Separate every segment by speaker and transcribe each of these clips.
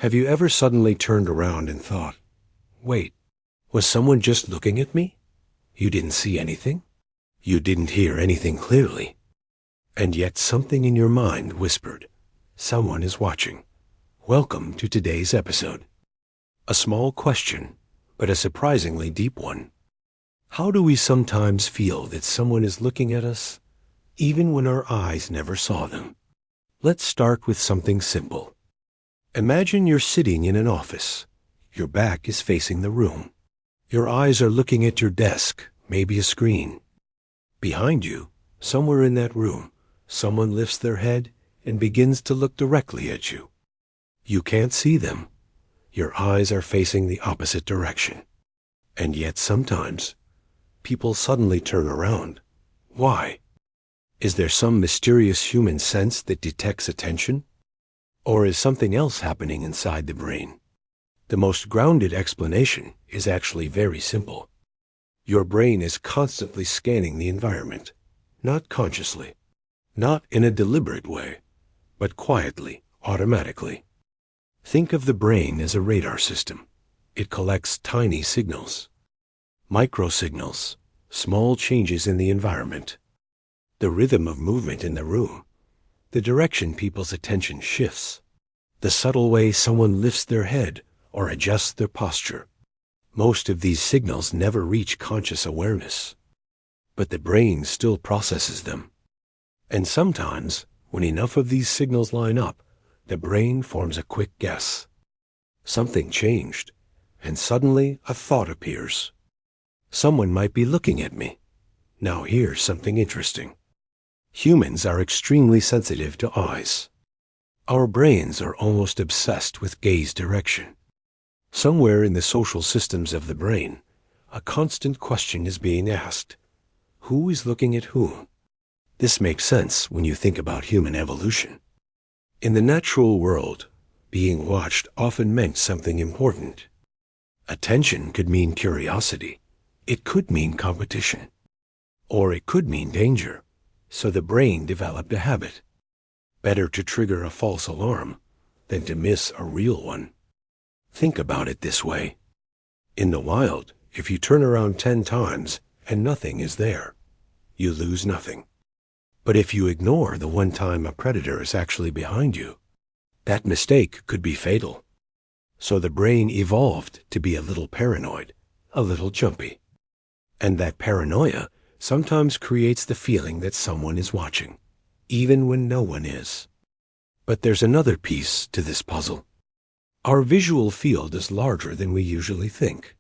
Speaker 1: Have you ever suddenly turned around and thought, wait, was someone just looking at me? You didn't see anything. You didn't hear anything clearly. And yet something in your mind whispered, someone is watching. Welcome to today's episode. A small question, but a surprisingly deep one. How do we sometimes feel that someone is looking at us, even when our eyes never saw them? Let's start with something simple. Imagine you're sitting in an office. Your back is facing the room. Your eyes are looking at your desk, maybe a screen. Behind you, somewhere in that room, someone lifts their head and begins to look directly at you. You can't see them. Your eyes are facing the opposite direction. And yet sometimes, people suddenly turn around. Why? Is there some mysterious human sense that detects attention? Or is something else happening inside the brain? The most grounded explanation is actually very simple. Your brain is constantly scanning the environment, not consciously, not in a deliberate way, but quietly, automatically. Think of the brain as a radar system. It collects tiny signals, microsignals, small changes in the environment, the rhythm of movement in the room, the direction people's attention shifts, the subtle way someone lifts their head or adjusts their posture. Most of these signals never reach conscious awareness, but the brain still processes them. And sometimes, when enough of these signals line up, the brain forms a quick guess. Something changed, and suddenly a thought appears. Someone might be looking at me. Now here's something interesting. Humans are extremely sensitive to eyes. Our brains are almost obsessed with gaze direction. Somewhere in the social systems of the brain, a constant question is being asked. Who is looking at whom? This makes sense when you think about human evolution. In the natural world, being watched often meant something important. Attention could mean curiosity. It could mean competition. Or it could mean danger. So the brain developed a habit. Better to trigger a false alarm than to miss a real one. Think about it this way. In the wild, if you turn around 10 times and nothing is there, you lose nothing. But if you ignore the one time a predator is actually behind you, that mistake could be fatal. So the brain evolved to be a little paranoid, a little jumpy. And that paranoia sometimes creates the feeling that someone is watching, even when no one is. But there's another piece to this puzzle. Our visual field is larger than we usually think.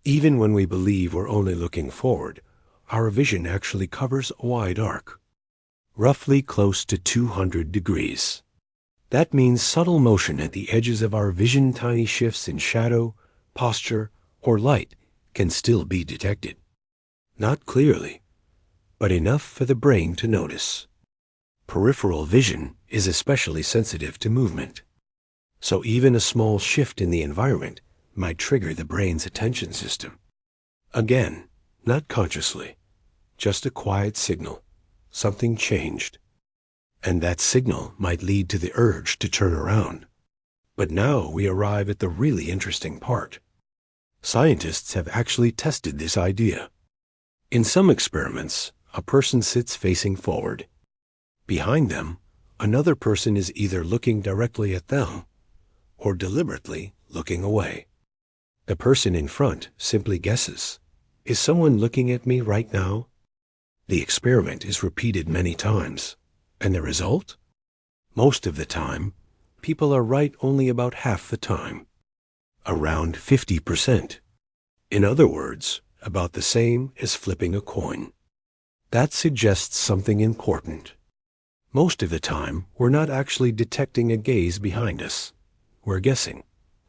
Speaker 1: Even when we believe we're only looking forward, our vision actually covers a wide arc, roughly close to 200 degrees. That means subtle motion at the edges of our vision, tiny shifts in shadow, posture, or light can still be detected. Not clearly, but enough for the brain to notice. Peripheral vision is especially sensitive to movement. So even a small shift in the environment might trigger the brain's attention system. Again, not consciously, just a quiet signal. Something changed. And that signal might lead to the urge to turn around. But now we arrive at the really interesting part. Scientists have actually tested this idea. In some experiments, a person sits facing forward. Behind them, another person is either looking directly at them or deliberately looking away. The person in front simply guesses, is someone looking at me right now? The experiment is repeated many times, and the result? Most of the time, people are right only about half the time, around 50%. In other words, about the same as flipping a coin. That suggests something important. Most of the time, we're not actually detecting a gaze behind us. We're guessing,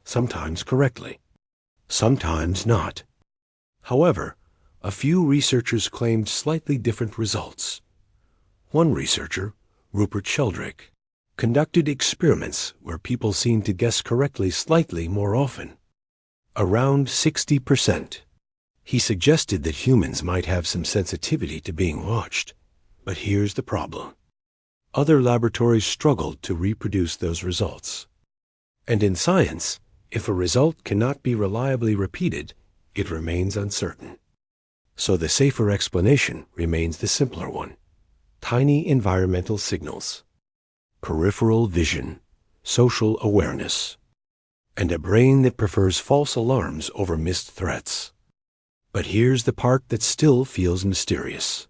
Speaker 1: sometimes correctly, sometimes not. However, a few researchers claimed slightly different results. One researcher, Rupert Sheldrake, conducted experiments where people seemed to guess correctly slightly more often, around 60%. He suggested that humans might have some sensitivity to being watched. But here's the problem. Other laboratories struggled to reproduce those results. And in science, if a result cannot be reliably repeated, it remains uncertain. So the safer explanation remains the simpler one. Tiny environmental signals, peripheral vision, social awareness, and a brain that prefers false alarms over missed threats. But here's the part that still feels mysterious.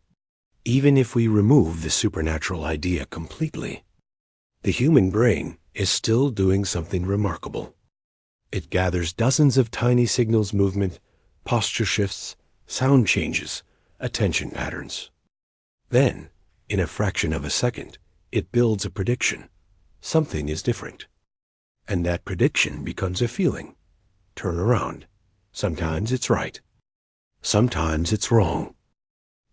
Speaker 1: Even if we remove the supernatural idea completely, the human brain is still doing something remarkable. It gathers dozens of tiny signals, movement, posture shifts, sound changes, attention patterns. Then, in a fraction of a second, it builds a prediction. Something is different. And that prediction becomes a feeling. Turn around. Sometimes it's right. Sometimes it's wrong.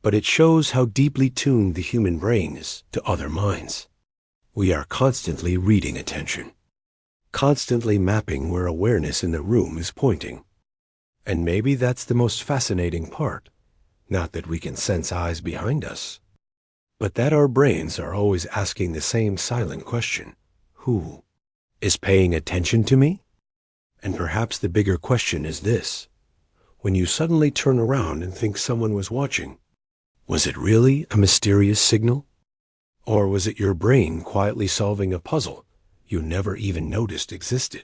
Speaker 1: But it shows how deeply tuned the human brain is to other minds. We are constantly reading attention, constantly mapping where awareness in the room is pointing. And maybe that's the most fascinating part. Not that we can sense eyes behind us, but that our brains are always asking the same silent question. Who is paying attention to me? And perhaps the bigger question is this. When you suddenly turn around and think someone was watching, was it really a mysterious signal? Or was it your brain quietly solving a puzzle you never even noticed existed?